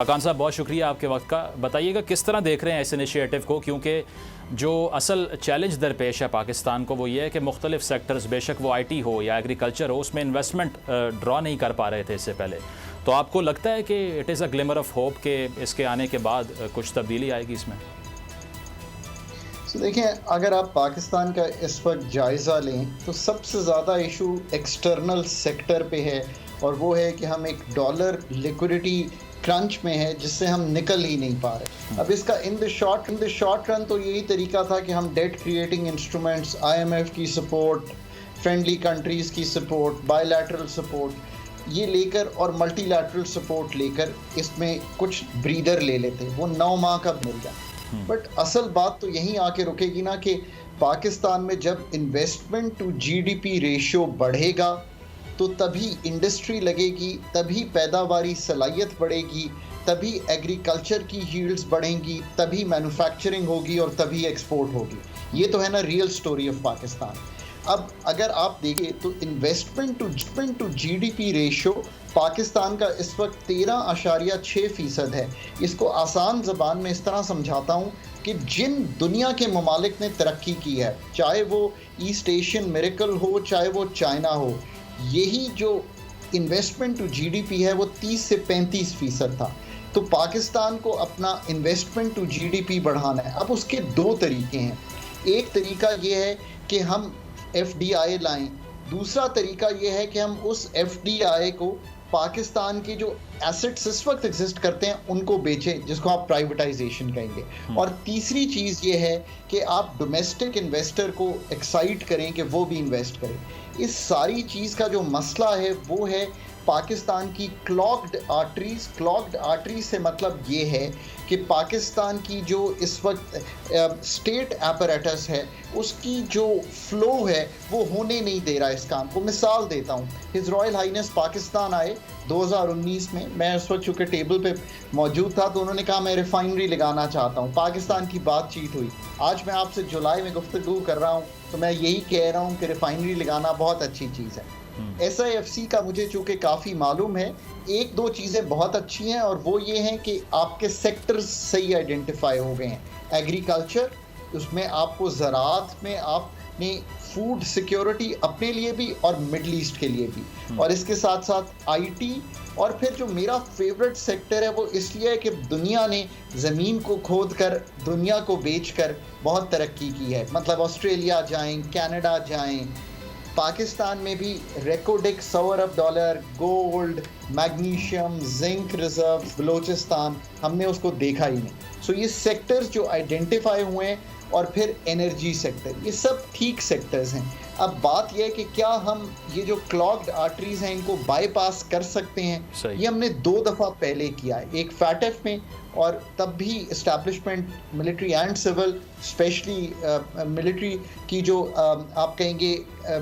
خاقان صاحب بہت شکریہ آپ کے وقت کا. بتائیے گا کس طرح دیکھ رہے ہیں اس انیشیٹو کو، کیونکہ جو اصل چیلنج درپیش ہے پاکستان کو وہ یہ ہے کہ مختلف سیکٹرز، بے شک وہ آئی ٹی ہو یا ایگریکلچر ہو، اس میں انویسٹمنٹ ڈرا نہیں کر پا رہے تھے اس سے پہلے. تو آپ کو لگتا ہے کہ it is a glimmer of hope کہ اس کے آنے کے بعد کچھ تبدیلی آئے گی اس میں؟ دیکھیں، اگر آپ پاکستان کا اس وقت جائزہ لیں تو سب سے زیادہ ایشو ایکسٹرنل سیکٹر پہ ہے، اور وہ ہے کہ ہم ایک ڈالر لیکوڈیٹی کرنچ میں ہے جس سے ہم نکل ہی نہیں پا رہے. اب اس کا ان دی شارٹ رن تو یہی طریقہ تھا کہ ہم debt creating instruments, I M F کی سپورٹ، فرینڈلی کنٹریز کی سپورٹ، بائی لیٹرل سپورٹ یہ لے کر اور ملٹی لیٹرل سپورٹ لے کر اس میں کچھ بریدر لے لیتے. وہ 9 ماہ کا مل گیا. بٹ اصل بات تو یہیں آ کے رکے گی نا کہ پاکستان میں جب investment to G D P ratio بڑھے گا تو تبھی انڈسٹری لگے گی، تبھی پیداواری صلاحیت بڑھے گی، تبھی ایگریکلچر کی ییلڈز بڑھیں گی، تبھی مینوفیکچرنگ ہوگی اور تبھی ایکسپورٹ ہوگی. یہ تو ہے نا ریئل سٹوری آف پاکستان. اب اگر آپ دیکھیں تو investment to G D P ratio Pakistan کا اس وقت 13.6% ہے. اس کو آسان زبان میں اس طرح سمجھاتا ہوں کہ جن دنیا کے ممالک نے ترقی کی ہے، چاہے وہ ایسٹ ایشین میریکل ہو، چاہے وہ چائنا ہو، یہی جو investment to G D P ہے وہ 30 سے 35% تھا. تو پاکستان کو اپنا investment to G D P بڑھانا ہے. اب اس کے 2 طریقے ہیں. ایک طریقہ یہ ہے کہ ہم ایف ڈی آئی لائیں، دوسرا طریقہ یہ ہے کہ ہم اس ایف ڈی آئی کو پاکستان کے جو ایسٹس اس وقت ایگزسٹ کرتے ہیں ان کو بیچیں، جس کو آپ پرائیویٹائزیشن کہیں گے. اور تیسری چیز یہ ہے کہ آپ ڈومیسٹک انویسٹر کو ایکسائٹ کریں کہ وہ بھی انویسٹ کریں. اس ساری چیز کا جو مسئلہ ہے وہ ہے پاکستان کی کلاگڈ آرٹریز. کلاگڈ آرٹریز سے مطلب یہ ہے کہ پاکستان کی جو اس وقت اسٹیٹ ایپریٹس ہے اس کی جو فلو ہے وہ ہونے نہیں دے رہا اس کام کو. مثال دیتا ہوں، ہز رائل ہائنس پاکستان آئے 2019 میں. میں اس وقت چونکہ ٹیبل پہ موجود تھا تو انہوں نے کہا میں ریفائنری لگانا چاہتا ہوں. پاکستان کی بات چیت ہوئی. آج میں آپ سے جولائی میں گفتگو کر رہا ہوں تو میں یہی کہہ رہا ہوں کہ ریفائنری لگانا بہت اچھی چیز ہے. ایس آئی ایف سی کا مجھے چونکہ کافی معلوم ہے، 1-2 چیزیں بہت اچھی ہیں، اور وہ یہ ہیں کہ آپ کے سیکٹرز صحیح آئیڈینٹیفائی ہو گئے ہیں. ایگریکلچر، اس میں آپ کو زراعت میں آپ نے فوڈ سیکیورٹی اپنے لیے بھی اور مڈل ایسٹ کے لیے بھی، اور اس کے ساتھ ساتھ آئی ٹی. اور پھر جو میرا فیوریٹ سیکٹر ہے وہ اس لیے ہے کہ دنیا نے زمین کو کھود کر دنیا کو بیچ کر بہت ترقی کی ہے. مطلب آسٹریلیا جائیں، کینیڈا جائیں، پاکستان میں بھی ریکارڈ $100 ارب gold, magnesium, zinc reserve Balochistan, ہم نے اس کو دیکھا ہی نہیں. سو یہ سیکٹرز جو آئیڈینٹیفائی ہوئے ہیں، اور پھر انرجی سیکٹر، یہ سب ٹھیک سیکٹرز ہیں. اب بات یہ ہے کہ کیا ہم یہ جو کلاگڈ آرٹریز ہیں ان کو بائی پاس کر سکتے ہیں؟ یہ ہم نے 2 دفعہ پہلے کیا ہے، ایک فیٹ ایف میں، اور تب بھی establishment military and civil, especially military کی جو آپ کہیں گے،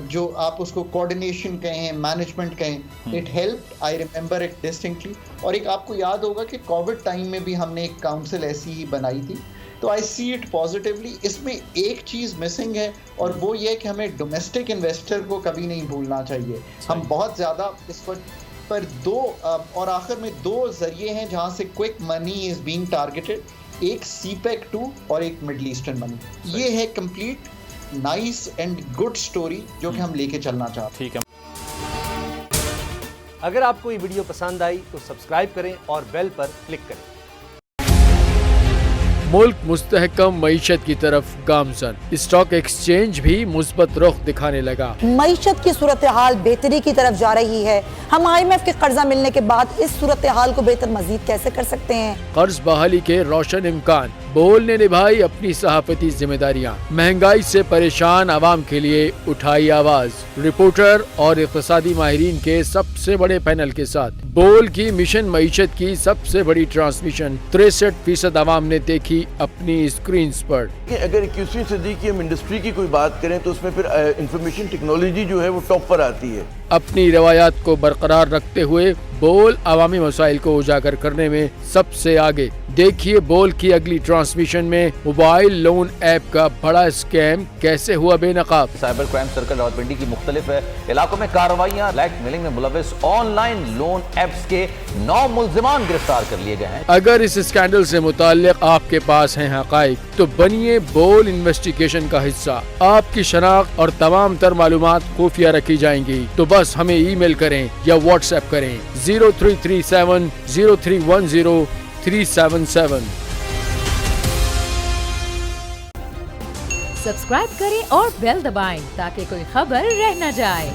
جو آپ اس کو کوآرڈینیشن کہیں، مینجمنٹ کہیں، it help. I remember it distinctly. اور ایک آپ کو یاد ہوگا کہ کووڈ ٹائم میں بھی ہم نے ایک کاؤنسل ایسی ہی بنائی تھی. تو آئی سی اٹ پازیٹیولی. اس میں ایک چیز مسنگ ہے، اور وہ یہ کہ ہمیں ڈومیسٹک انویسٹر کو کبھی نہیں بھولنا چاہیے. ہم بہت زیادہ اس وقت پر 2 اور آخر میں 2 ذریعے ہیں جہاں سے quick money is being targeted. ایک سی پیک 2 اور ایک مڈل ایسٹرن منی. یہ ہے complete nice and good story جو کہ ہم لے کے چلنا چاہتے ہیں. ٹھیک ہے. اگر آپ کو یہ ویڈیو پسند آئی تو سبسکرائب کریں اور بیل پر کلک کریں. ملک مستحکم معیشت کی طرف گامزن، اسٹاک ایکسچینج بھی مثبت رخ دکھانے لگا. معیشت کی صورتحال بہتری کی طرف جا رہی ہے. ہم آئی ایم ایف کے قرضہ ملنے کے بعد اس صورتحال کو بہتر مزید کیسے کر سکتے ہیں؟ قرض بحالی کے روشن امکان. بول نے نبھائی اپنی صحافتی ذمہ داریاں. مہنگائی سے پریشان عوام کے لیے اٹھائی آواز. رپورٹر اور اقتصادی ماہرین کے سب سے بڑے پینل کے ساتھ بول کی مشن معیشت کی سب سے بڑی ٹرانسمیشن 63% عوام نے دیکھی اپنی اسکرینز پر. اگر 21ویں صدی کی ہم انڈسٹری کی کوئی بات کریں تو اس میں پھر انفارمیشن ٹیکنالوجی جو ہے وہ ٹاپ پر آتی ہے. اپنی روایات کو برقرار رکھتے ہوئے بول عوامی مسائل کو اجاگر کرنے میں سب سے آگے۔ دیکھیے بول کی اگلی ٹرانسمیشن میں موبائل لون ایپ کا بڑا اسکیم کیسے ہوا بے نقاب۔ سائبر کرائم سرکل راولپنڈی کی مختلف علاقوں میں کارروائیاں، بلیک میلنگ میں ملوث آن لائن لون ایپس کے 9 ملزمان گرفتار کر لیے گئے ہیں۔ اگر اس اسکینڈل سے متعلق آپ کے پاس ہیں حقائق تو بنیے بول انویسٹیگیشن کا حصہ۔ آپ کی شناخت اور تمام تر معلومات خفیہ رکھی جائیں گی، تو بس ہمیں ای میل کریں یا واٹس ایپ کریں 0337 0310 377۔ سبسکرائب کریں اور بیل دبائیں تاکہ کوئی خبر رہ نہ جائے۔